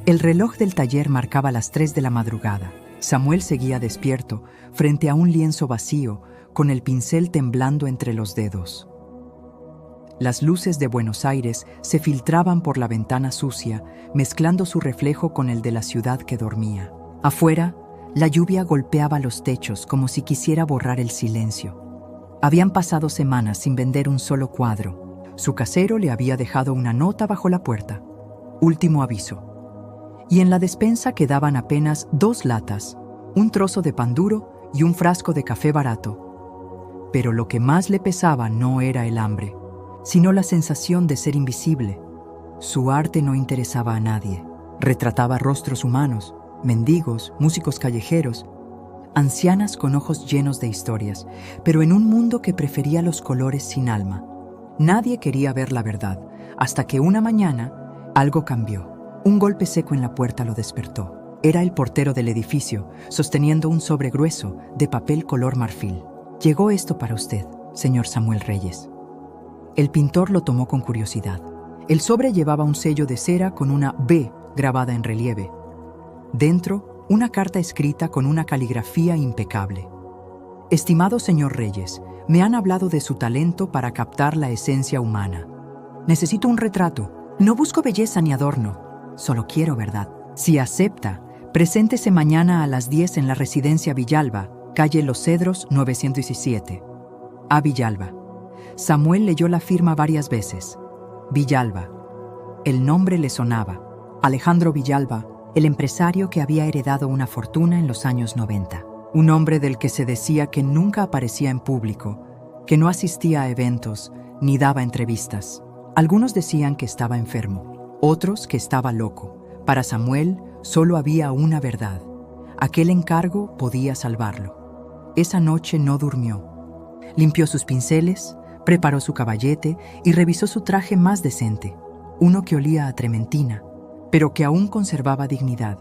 El reloj del taller marcaba las 3 de la madrugada. Samuel seguía despierto, frente a un lienzo vacío, con el pincel temblando entre los dedos. Las luces de Buenos Aires se filtraban por la ventana sucia, mezclando su reflejo con el de la ciudad que dormía. Afuera, la lluvia golpeaba los techos como si quisiera borrar el silencio. Habían pasado semanas sin vender un solo cuadro. Su casero le había dejado una nota bajo la puerta. Último aviso. Y en la despensa quedaban apenas 2 latas, un trozo de pan duro y un frasco de café barato. Pero lo que más le pesaba no era el hambre, sino la sensación de ser invisible. Su arte no interesaba a nadie. Retrataba rostros humanos, mendigos, músicos callejeros, ancianas con ojos llenos de historias, pero en un mundo que prefería los colores sin alma. Nadie quería ver la verdad, hasta que una mañana algo cambió. Un golpe seco en la puerta lo despertó. Era el portero del edificio, sosteniendo un sobre grueso de papel color marfil. «Llegó esto para usted, señor Samuel Reyes». El pintor lo tomó con curiosidad. El sobre llevaba un sello de cera con una B grabada en relieve. Dentro, una carta escrita con una caligrafía impecable. «Estimado señor Reyes, me han hablado de su talento para captar la esencia humana. Necesito un retrato. No busco belleza ni adorno. Solo quiero verdad. Si acepta, preséntese mañana a las 10 en la residencia Villalba, calle Los Cedros 907. A Villalba». Samuel leyó la firma varias veces. Villalba. El nombre le sonaba. Alejandro Villalba, el empresario que había heredado una fortuna en los años 90. Un hombre del que se decía que nunca aparecía en público, que no asistía a eventos, ni daba entrevistas. Algunos decían que estaba enfermo, otros que estaba loco. Para Samuel solo había una verdad. Aquel encargo podía salvarlo. Esa noche no durmió. Limpió sus pinceles, preparó su caballete y revisó su traje más decente, uno que olía a trementina, pero que aún conservaba dignidad.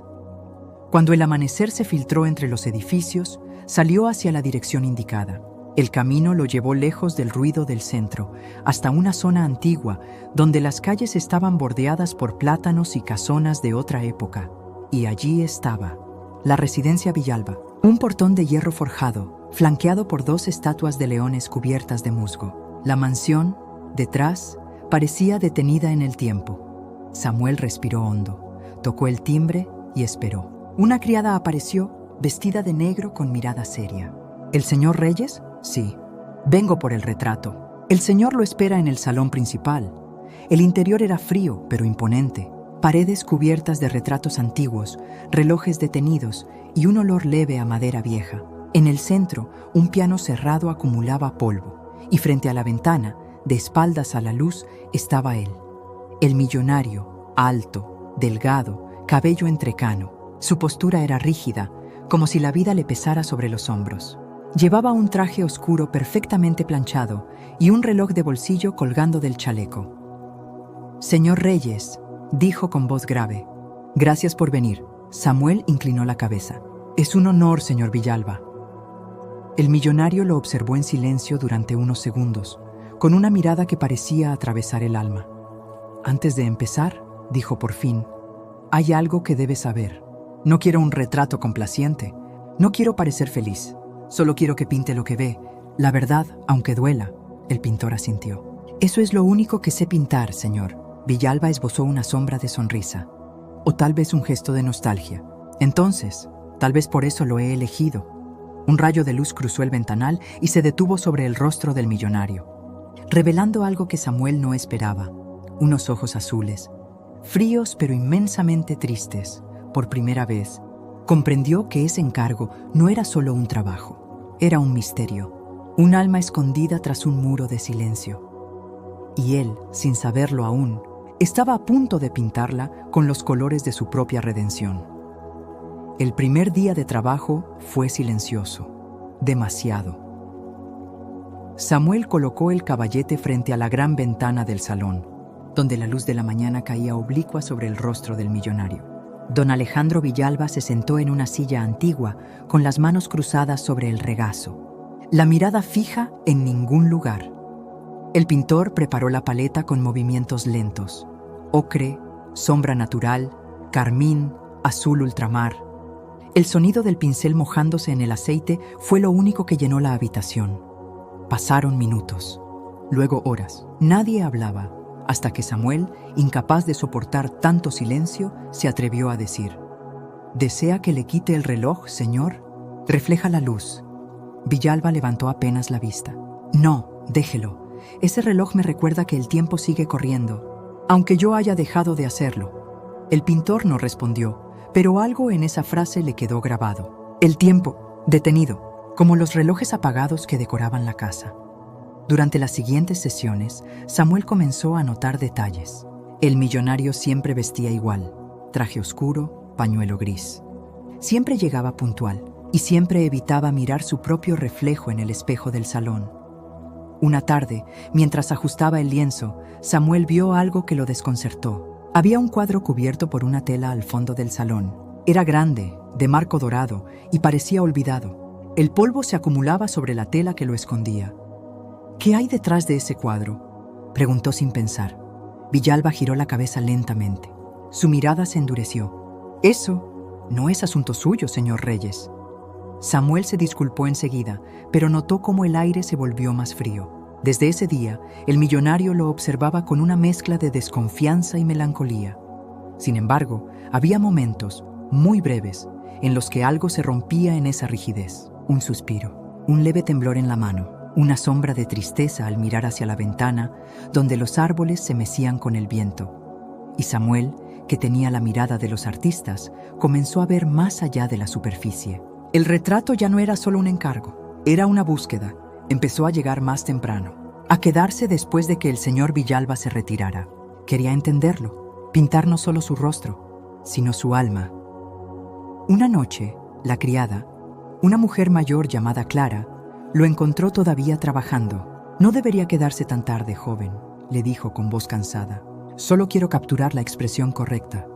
Cuando el amanecer se filtró entre los edificios, salió hacia la dirección indicada. El camino lo llevó lejos del ruido del centro, hasta una zona antigua, donde las calles estaban bordeadas por plátanos y casonas de otra época. Y allí estaba, la residencia Villalba, un portón de hierro forjado, flanqueado por 2 estatuas de leones cubiertas de musgo. La mansión, detrás, parecía detenida en el tiempo. Samuel respiró hondo, tocó el timbre y esperó. Una criada apareció, vestida de negro con mirada seria. ¿El señor Reyes? Sí. Vengo por el retrato. El señor lo espera en el salón principal. El interior era frío, pero imponente. Paredes cubiertas de retratos antiguos, relojes detenidos y un olor leve a madera vieja. En el centro, un piano cerrado acumulaba polvo. Y frente a la ventana, de espaldas a la luz, estaba él. El millonario, alto, delgado, cabello entrecano. Su postura era rígida, como si la vida le pesara sobre los hombros. Llevaba un traje oscuro perfectamente planchado y un reloj de bolsillo colgando del chaleco. «Señor Reyes», dijo con voz grave. «Gracias por venir». Samuel inclinó la cabeza. «Es un honor, señor Villalba». El millonario lo observó en silencio durante unos segundos, con una mirada que parecía atravesar el alma. «Antes de empezar», dijo por fin, «hay algo que debes saber. No quiero un retrato complaciente. No quiero parecer feliz. Solo quiero que pinte lo que ve. La verdad, aunque duela». El pintor asintió. «Eso es lo único que sé pintar, señor». Villalba esbozó una sombra de sonrisa. «O tal vez un gesto de nostalgia. Entonces, tal vez por eso lo he elegido». Un rayo de luz cruzó el ventanal y se detuvo sobre el rostro del millonario, revelando algo que Samuel no esperaba. Unos ojos azules, fríos pero inmensamente tristes. Por primera vez, comprendió que ese encargo no era solo un trabajo, era un misterio, un alma escondida tras un muro de silencio. Y él, sin saberlo aún, estaba a punto de pintarla con los colores de su propia redención. El primer día de trabajo fue silencioso, demasiado. Samuel colocó el caballete frente a la gran ventana del salón, donde la luz de la mañana caía oblicua sobre el rostro del millonario. Don Alejandro Villalba se sentó en una silla antigua, con las manos cruzadas sobre el regazo, la mirada fija en ningún lugar. El pintor preparó la paleta con movimientos lentos, ocre, sombra natural, carmín, azul ultramar. El sonido del pincel mojándose en el aceite fue lo único que llenó la habitación. Pasaron minutos, luego horas. Nadie hablaba, hasta que Samuel, incapaz de soportar tanto silencio, se atrevió a decir: «¿Desea que le quite el reloj, señor? Refleja la luz». Villalba levantó apenas la vista. «No, déjelo. Ese reloj me recuerda que el tiempo sigue corriendo, aunque yo haya dejado de hacerlo». El pintor no respondió, pero algo en esa frase le quedó grabado. El tiempo, detenido, como los relojes apagados que decoraban la casa. Durante las siguientes sesiones, Samuel comenzó a notar detalles. El millonario siempre vestía igual, traje oscuro, pañuelo gris. Siempre llegaba puntual y siempre evitaba mirar su propio reflejo en el espejo del salón. Una tarde, mientras ajustaba el lienzo, Samuel vio algo que lo desconcertó. Había un cuadro cubierto por una tela al fondo del salón. Era grande, de marco dorado, y parecía olvidado. El polvo se acumulaba sobre la tela que lo escondía. «¿Qué hay detrás de ese cuadro?», preguntó sin pensar. Villalba giró la cabeza lentamente. Su mirada se endureció. «Eso no es asunto suyo, señor Reyes». Samuel se disculpó enseguida, pero notó cómo el aire se volvió más frío. Desde ese día, el millonario lo observaba con una mezcla de desconfianza y melancolía. Sin embargo, había momentos, muy breves, en los que algo se rompía en esa rigidez. Un suspiro, un leve temblor en la mano, una sombra de tristeza al mirar hacia la ventana, donde los árboles se mecían con el viento. Y Samuel, que tenía la mirada de los artistas, comenzó a ver más allá de la superficie. El retrato ya no era solo un encargo, era una búsqueda. Empezó a llegar más temprano, a quedarse después de que el señor Villalba se retirara. Quería entenderlo, pintar no solo su rostro, sino su alma. Una noche, la criada, una mujer mayor llamada Clara, lo encontró todavía trabajando. «No debería quedarse tan tarde, joven», le dijo con voz cansada. «Solo quiero capturar la expresión correcta».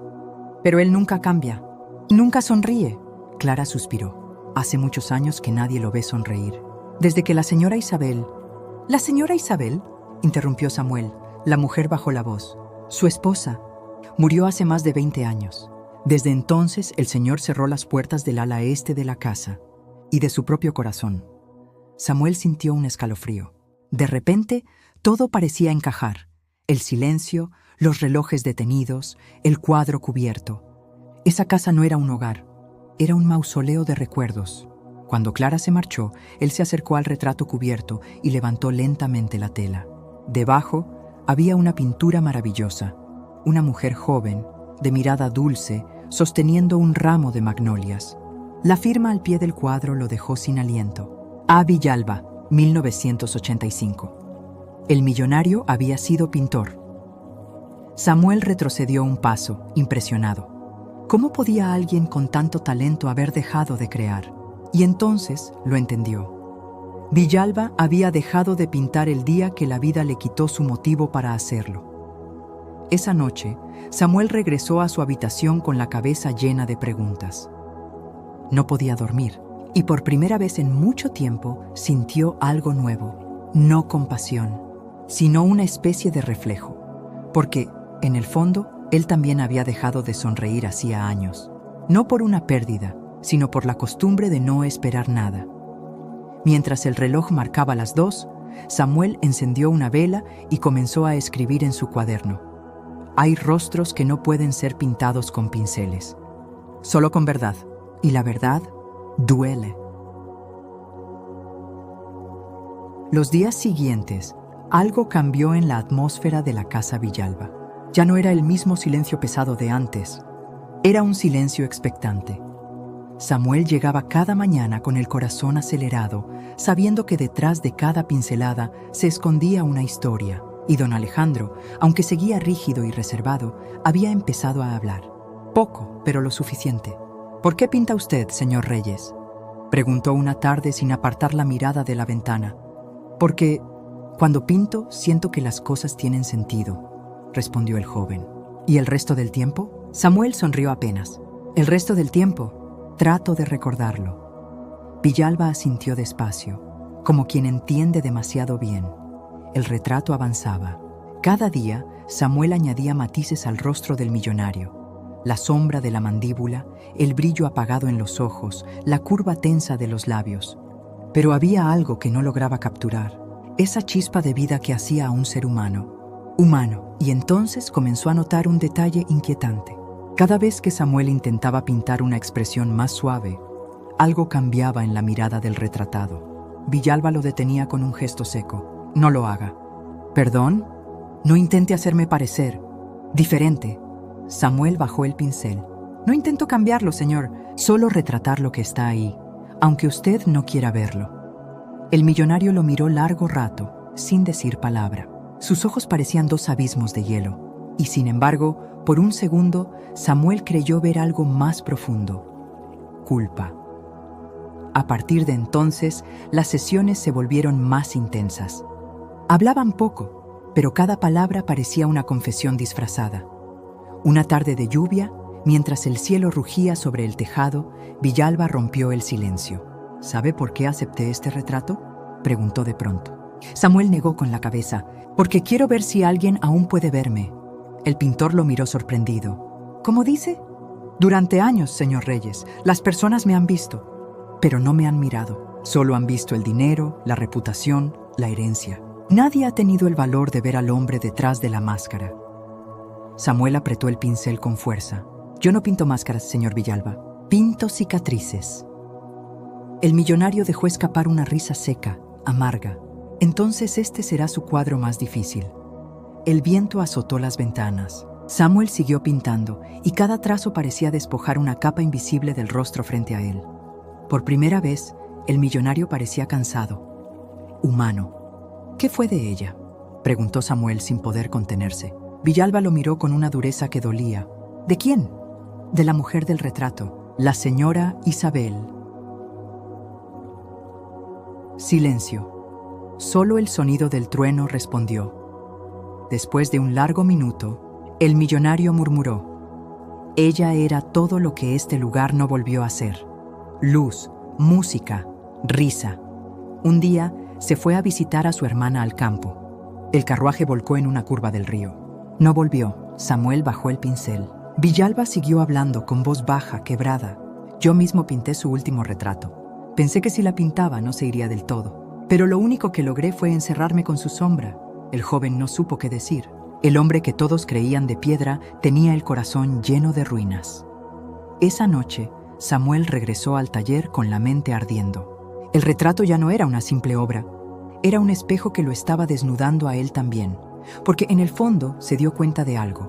«Pero él nunca cambia, nunca sonríe». Clara suspiró. «Hace muchos años que nadie lo ve sonreír. Desde que la señora Isabel...» «¿La señora Isabel?», interrumpió Samuel. La mujer bajó la voz. «Su esposa. Murió hace más de 20 años. Desde entonces el señor cerró las puertas del ala este de la casa y de su propio corazón». Samuel sintió un escalofrío. De repente, todo parecía encajar. El silencio, los relojes detenidos, el cuadro cubierto. Esa casa no era un hogar, era un mausoleo de recuerdos. Cuando Clara se marchó, él se acercó al retrato cubierto y levantó lentamente la tela. Debajo había una pintura maravillosa, una mujer joven, de mirada dulce, sosteniendo un ramo de magnolias. La firma al pie del cuadro lo dejó sin aliento. A. Villalba, 1985. El millonario había sido pintor. Samuel retrocedió un paso, impresionado. ¿Cómo podía alguien con tanto talento haber dejado de crear? Y entonces lo entendió. Villalba había dejado de pintar el día que la vida le quitó su motivo para hacerlo. Esa noche, Samuel regresó a su habitación con la cabeza llena de preguntas. No podía dormir, y por primera vez en mucho tiempo sintió algo nuevo, no compasión, sino una especie de reflejo, porque, en el fondo, él también había dejado de sonreír hacía años, no por una pérdida, sino por la costumbre de no esperar nada. Mientras el reloj marcaba las 2, Samuel encendió una vela y comenzó a escribir en su cuaderno. Hay rostros que no pueden ser pintados con pinceles, solo con verdad, y la verdad duele. Los días siguientes, algo cambió en la atmósfera de la casa Villalba. Ya no era el mismo silencio pesado de antes, era un silencio expectante. Samuel llegaba cada mañana con el corazón acelerado, sabiendo que detrás de cada pincelada se escondía una historia, y don Alejandro, aunque seguía rígido y reservado, había empezado a hablar. Poco, pero lo suficiente. «¿Por qué pinta usted, señor Reyes?», preguntó una tarde sin apartar la mirada de la ventana. «Porque cuando pinto siento que las cosas tienen sentido», respondió el joven. «¿Y el resto del tiempo?». Samuel sonrió apenas. «El resto del tiempo, trato de recordarlo». Villalba asintió despacio, como quien entiende demasiado bien. El retrato avanzaba. Cada día, Samuel añadía matices al rostro del millonario. la sombra de la mandíbula, el brillo apagado en los ojos, la curva tensa de los labios. Pero había algo que no lograba capturar, esa chispa de vida que hacía a un ser humano, y entonces comenzó a notar un detalle inquietante. Cada vez que Samuel intentaba pintar una expresión más suave, algo cambiaba en la mirada del retratado. Villalba lo detenía con un gesto seco. «No lo haga». «¿Perdón? No intente hacerme parecer diferente». Samuel bajó el pincel. «No intento cambiarlo, señor, solo retratar lo que está ahí, aunque usted no quiera verlo». El millonario lo miró largo rato, sin decir palabra. Sus ojos parecían dos abismos de hielo, y sin embargo, por un segundo, Samuel creyó ver algo más profundo: culpa. A partir de entonces, las sesiones se volvieron más intensas. Hablaban poco, pero cada palabra parecía una confesión disfrazada. Una tarde de lluvia, mientras el cielo rugía sobre el tejado, Villalba rompió el silencio. «¿Sabe por qué acepté este retrato?», preguntó de pronto. Samuel negó con la cabeza. «Porque quiero ver si alguien aún puede verme». El pintor lo miró sorprendido. «¿Cómo dice?». «Durante años, señor Reyes, las personas me han visto, pero no me han mirado. Solo han visto el dinero, la reputación, la herencia. Nadie ha tenido el valor de ver al hombre detrás de la máscara». Samuel apretó el pincel con fuerza. «Yo no pinto máscaras, señor Villalba. Pinto cicatrices». El millonario dejó escapar una risa seca, amarga. «Entonces este será su cuadro más difícil». El viento azotó las ventanas. Samuel siguió pintando, y cada trazo parecía despojar una capa invisible del rostro frente a él. Por primera vez, el millonario parecía cansado, humano. «¿Qué fue de ella?», preguntó Samuel sin poder contenerse. Villalba lo miró con una dureza que dolía. «¿De quién?». «De la mujer del retrato, la señora Isabel». Silencio. Solo el sonido del trueno respondió. Después de un largo minuto, el millonario murmuró: «Ella era todo lo que este lugar no volvió a ser. Luz, música, risa». Un día se fue a visitar a su hermana al campo. El carruaje volcó en una curva del río. No volvió. Samuel bajó el pincel. Villalba siguió hablando con voz baja, quebrada. «Yo mismo pinté su último retrato. Pensé que si la pintaba no se iría del todo. Pero lo único que logré fue encerrarme con su sombra». El joven no supo qué decir. El hombre que todos creían de piedra tenía el corazón lleno de ruinas. Esa noche, Samuel regresó al taller con la mente ardiendo. El retrato ya no era una simple obra. Era un espejo que lo estaba desnudando a él también, porque en el fondo se dio cuenta de algo.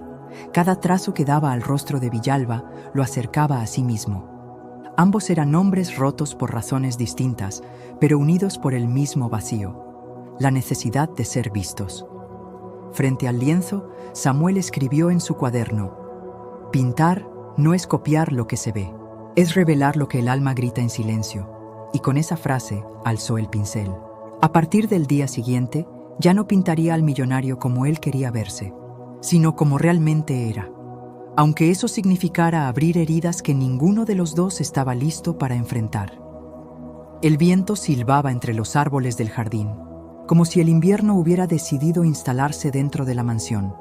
Cada trazo que daba al rostro de Villalba lo acercaba a sí mismo. Ambos eran hombres rotos por razones distintas, pero unidos por el mismo vacío: la necesidad de ser vistos. Frente al lienzo, Samuel escribió en su cuaderno: «Pintar no es copiar lo que se ve, es revelar lo que el alma grita en silencio». Y con esa frase alzó el pincel. A partir del día siguiente, ya no pintaría al millonario como él quería verse, sino como realmente era, aunque eso significara abrir heridas que ninguno de los dos estaba listo para enfrentar. El viento silbaba entre los árboles del jardín, como si el invierno hubiera decidido instalarse dentro de la mansión.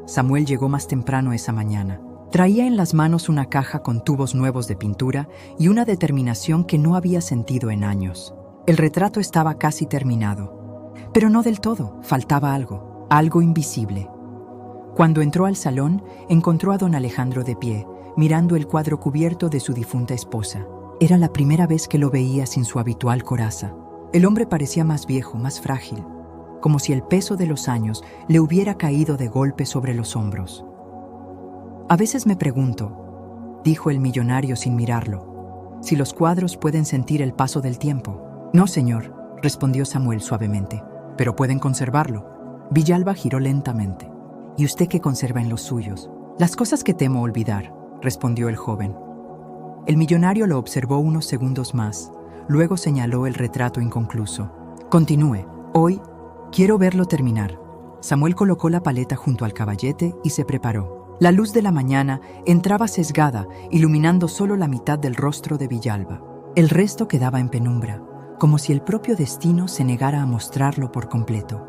Samuel llegó más temprano esa mañana. Traía en las manos una caja con tubos nuevos de pintura y una determinación que no había sentido en años. El retrato estaba casi terminado, pero no del todo, faltaba algo invisible. Cuando entró al salón, encontró a don Alejandro de pie, mirando el cuadro cubierto de su difunta esposa. Era la primera vez que lo veía sin su habitual coraza. El hombre parecía más viejo, más frágil, como si el peso de los años le hubiera caído de golpe sobre los hombros. «A veces me pregunto», dijo el millonario sin mirarlo, «si los cuadros pueden sentir el paso del tiempo». «No, señor», respondió Samuel suavemente, «pero pueden conservarlo». Villalba giró lentamente. «¿Y usted qué conserva en los suyos?». «Las cosas que temo olvidar», respondió el joven. El millonario lo observó unos segundos más. Luego señaló el retrato inconcluso. «Continúe. Hoy quiero verlo terminar». Samuel colocó la paleta junto al caballete y se preparó. La luz de la mañana entraba sesgada, iluminando solo la mitad del rostro de Villalba. El resto quedaba en penumbra, como si el propio destino se negara a mostrarlo por completo.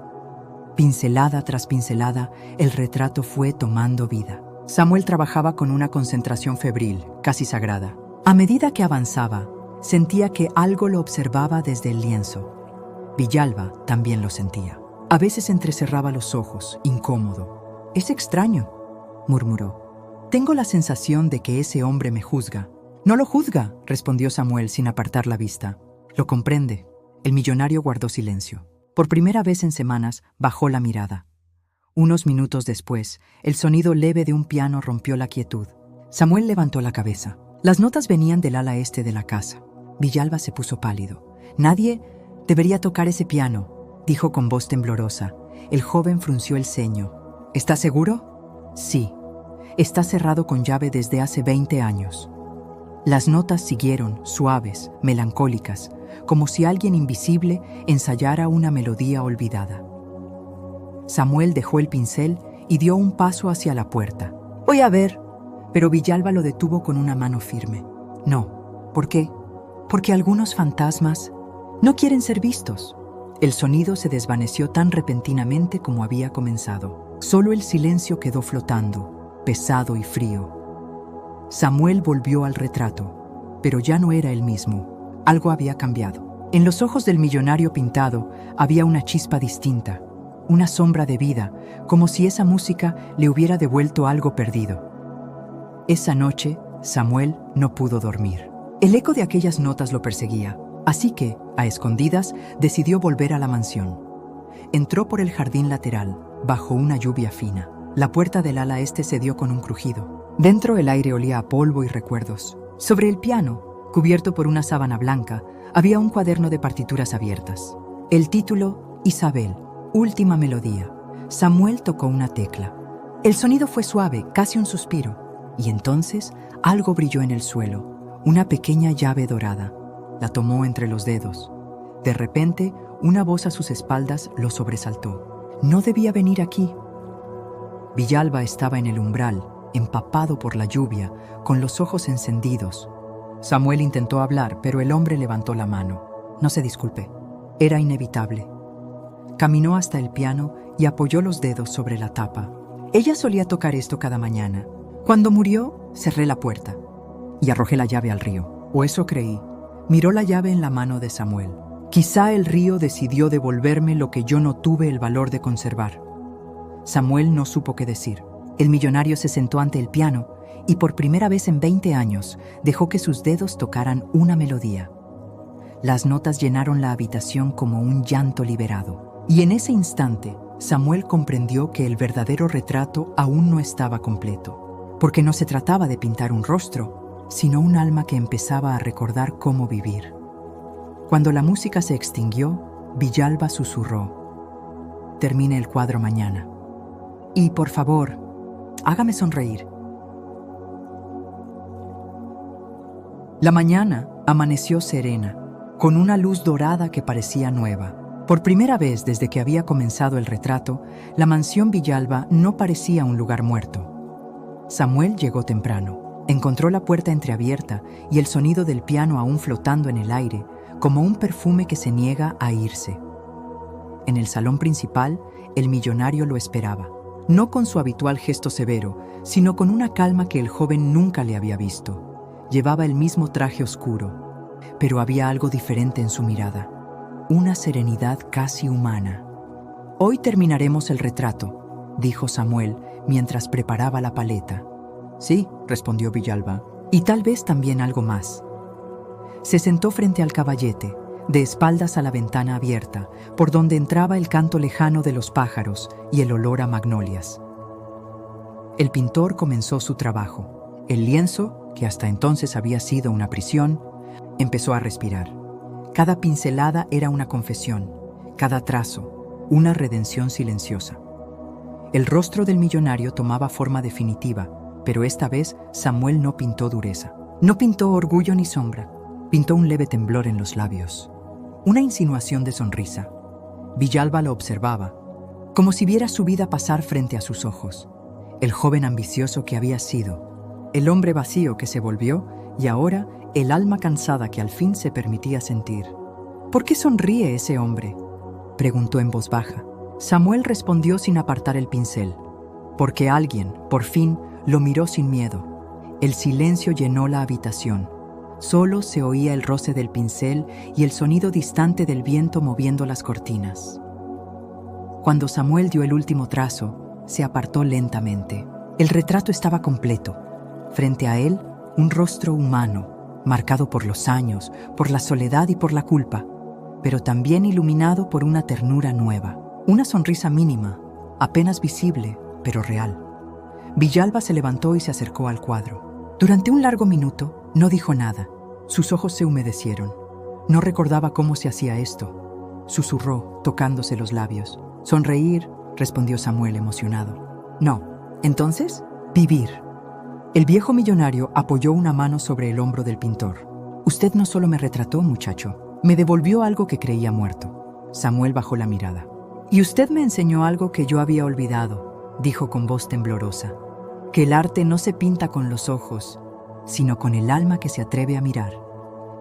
Pincelada tras pincelada, el retrato fue tomando vida. Samuel trabajaba con una concentración febril, casi sagrada. A medida que avanzaba, sentía que algo lo observaba desde el lienzo. Villalba también lo sentía. A veces entrecerraba los ojos, incómodo. «Es extraño», murmuró. «Tengo la sensación de que ese hombre me juzga». «No lo juzga», respondió Samuel sin apartar la vista. «Lo comprende». El millonario guardó silencio. Por primera vez en semanas, bajó la mirada. Unos minutos después, el sonido leve de un piano rompió la quietud. Samuel levantó la cabeza. Las notas venían del ala este de la casa. Villalba se puso pálido. «Nadie debería tocar ese piano», dijo con voz temblorosa. El joven frunció el ceño. «¿Estás seguro?» «Sí. Está cerrado con llave desde hace 20 años». Las notas siguieron, suaves, melancólicas, como si alguien invisible ensayara una melodía olvidada. Samuel dejó el pincel y dio un paso hacia la puerta. «Voy a ver», pero Villalba lo detuvo con una mano firme. «No. ¿Por qué?» «Porque algunos fantasmas no quieren ser vistos». El sonido se desvaneció tan repentinamente como había comenzado. Solo el silencio quedó flotando, pesado y frío. Samuel volvió al retrato, pero ya no era el mismo. Algo había cambiado. En los ojos del millonario pintado había una chispa distinta, una sombra de vida, como si esa música le hubiera devuelto algo perdido. Esa noche, Samuel no pudo dormir. El eco de aquellas notas lo perseguía, así que, a escondidas, decidió volver a la mansión. Entró por el jardín lateral, bajo una lluvia fina. La puerta del ala este se dio con un crujido. Dentro el aire olía a polvo y recuerdos. Sobre el piano, cubierto por una sábana blanca, había un cuaderno de partituras abiertas. El título, Isabel, última melodía. Samuel tocó una tecla. El sonido fue suave, casi un suspiro. Y entonces algo brilló en el suelo, una pequeña llave dorada. La tomó entre los dedos. De repente, una voz a sus espaldas lo sobresaltó. «No debía venir aquí». Villalba estaba en el umbral, empapado por la lluvia, con los ojos encendidos. Samuel intentó hablar, pero el hombre levantó la mano. «No se disculpe. Era inevitable». Caminó hasta el piano y apoyó los dedos sobre la tapa. Ella solía tocar esto cada mañana. Cuando murió, cerré la puerta y arrojé la llave al río. O eso creí. Miró la llave en la mano de Samuel. «Quizá el río decidió devolverme lo que yo no tuve el valor de conservar». Samuel no supo qué decir. El millonario se sentó ante el piano y por primera vez en 20 años dejó que sus dedos tocaran una melodía. Las notas llenaron la habitación como un llanto liberado. Y en ese instante, Samuel comprendió que el verdadero retrato aún no estaba completo, porque no se trataba de pintar un rostro, sino un alma que empezaba a recordar cómo vivir. Cuando la música se extinguió, Villalba susurró: «Termine el cuadro mañana. Y, por favor, hágame sonreír». La mañana amaneció serena, con una luz dorada que parecía nueva. Por primera vez desde que había comenzado el retrato, la mansión Villalba no parecía un lugar muerto. Samuel llegó temprano. Encontró la puerta entreabierta y el sonido del piano aún flotando en el aire, como un perfume que se niega a irse. En el salón principal, el millonario lo esperaba, no con su habitual gesto severo, sino con una calma que el joven nunca le había visto. Llevaba el mismo traje oscuro, pero había algo diferente en su mirada, una serenidad casi humana. «Hoy terminaremos el retrato», dijo Samuel mientras preparaba la paleta. «Sí», respondió Villalba, «y tal vez también algo más». Se sentó frente al caballete, de espaldas a la ventana abierta, por donde entraba el canto lejano de los pájaros y el olor a magnolias. El pintor comenzó su trabajo. El lienzo, que hasta entonces había sido una prisión, empezó a respirar. Cada pincelada era una confesión, cada trazo, una redención silenciosa. El rostro del millonario tomaba forma definitiva, pero esta vez Samuel no pintó dureza. No pintó orgullo ni sombra, pintó un leve temblor en los labios, una insinuación de sonrisa. Villalba lo observaba, como si viera su vida pasar frente a sus ojos. El joven ambicioso que había sido, el hombre vacío que se volvió y ahora el alma cansada que al fin se permitía sentir. «¿Por qué sonríe ese hombre?», preguntó en voz baja. Samuel respondió sin apartar el pincel. «Porque alguien, por fin, Lo miró sin miedo. El silencio llenó la habitación. Solo se oía el roce del pincel y el sonido distante del viento moviendo las cortinas. Cuando Samuel dio el último trazo, se apartó lentamente. El retrato estaba completo. Frente a él, un rostro humano, marcado por los años, por la soledad y por la culpa, pero también iluminado por una ternura nueva. Una sonrisa mínima, apenas visible, pero real. Villalba se levantó y se acercó al cuadro. Durante un largo minuto, no dijo nada. Sus ojos se humedecieron. No recordaba cómo se hacía esto. Susurró, tocándose los labios. «Sonreír», respondió Samuel emocionado. «No. ¿Entonces?» «Vivir». El viejo millonario apoyó una mano sobre el hombro del pintor. «Usted no solo me retrató, muchacho, me devolvió algo que creía muerto». Samuel bajó la mirada. «Y usted me enseñó algo que yo había olvidado», dijo con voz temblorosa. «Que el arte no se pinta con los ojos, sino con el alma que se atreve a mirar».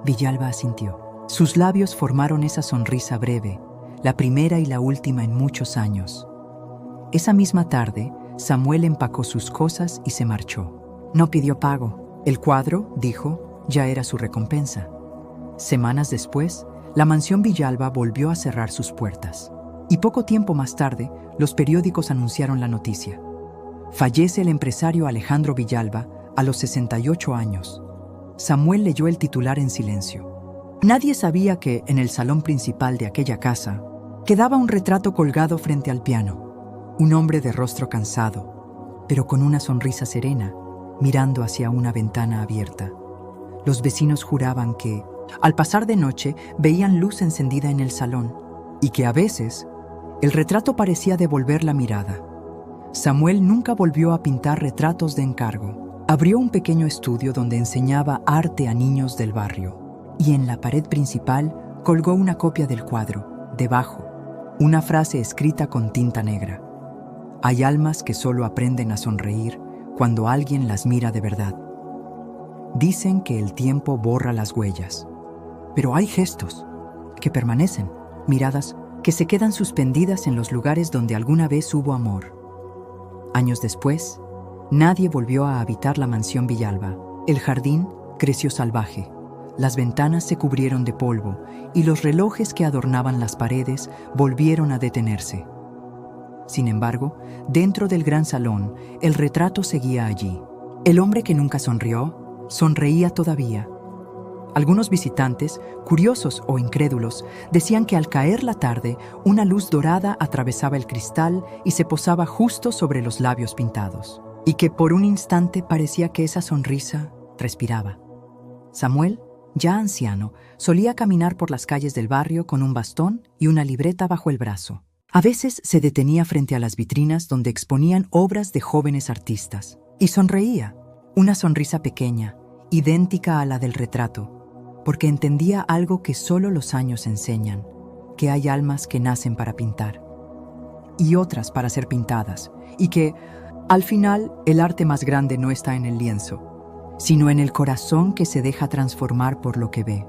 Villalba asintió. Sus labios formaron esa sonrisa breve, la primera y la última en muchos años. Esa misma tarde, Samuel empacó sus cosas y se marchó. No pidió pago. El cuadro, dijo, ya era su recompensa. Semanas después, la mansión Villalba volvió a cerrar sus puertas. Y poco tiempo más tarde, los periódicos anunciaron la noticia. Fallece el empresario Alejandro Villalba a los 68 años. Samuel leyó el titular en silencio. Nadie sabía que, en el salón principal de aquella casa, quedaba un retrato colgado frente al piano. Un hombre de rostro cansado, pero con una sonrisa serena, mirando hacia una ventana abierta. Los vecinos juraban que, al pasar de noche, veían luz encendida en el salón, y que a veces, el retrato parecía devolver la mirada. Samuel nunca volvió a pintar retratos de encargo. Abrió un pequeño estudio donde enseñaba arte a niños del barrio, y en la pared principal colgó una copia del cuadro. Debajo, una frase escrita con tinta negra. Hay almas que solo aprenden a sonreír cuando alguien las mira de verdad. Dicen que el tiempo borra las huellas, pero hay gestos que permanecen, miradas que se quedan suspendidas en los lugares donde alguna vez hubo amor. Años después, nadie volvió a habitar la mansión Villalba. El jardín creció salvaje. Las ventanas se cubrieron de polvo y los relojes que adornaban las paredes volvieron a detenerse. Sin embargo, dentro del gran salón, el retrato seguía allí. El hombre que nunca sonrió, sonreía todavía. Algunos visitantes, curiosos o incrédulos, decían que al caer la tarde, una luz dorada atravesaba el cristal y se posaba justo sobre los labios pintados, y que por un instante parecía que esa sonrisa respiraba. Samuel, ya anciano, solía caminar por las calles del barrio con un bastón y una libreta bajo el brazo. A veces se detenía frente a las vitrinas donde exponían obras de jóvenes artistas, y sonreía, una sonrisa pequeña, idéntica a la del retrato, porque entendía algo que solo los años enseñan, que hay almas que nacen para pintar, y otras para ser pintadas, y que, al final, el arte más grande no está en el lienzo, sino en el corazón que se deja transformar por lo que ve.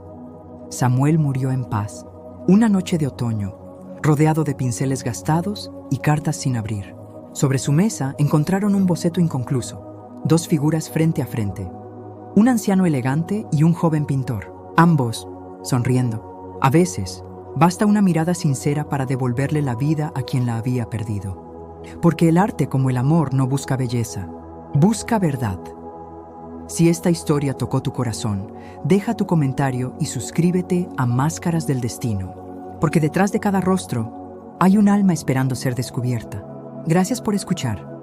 Samuel murió en paz, una noche de otoño, rodeado de pinceles gastados y cartas sin abrir. Sobre su mesa encontraron un boceto inconcluso, dos figuras frente a frente, un anciano elegante y un joven pintor, ambos sonriendo. A veces, basta una mirada sincera para devolverle la vida a quien la había perdido. Porque el arte, como el amor, no busca belleza, busca verdad. Si esta historia tocó tu corazón, deja tu comentario y suscríbete a Máscaras del Destino, porque detrás de cada rostro hay un alma esperando ser descubierta. Gracias por escuchar.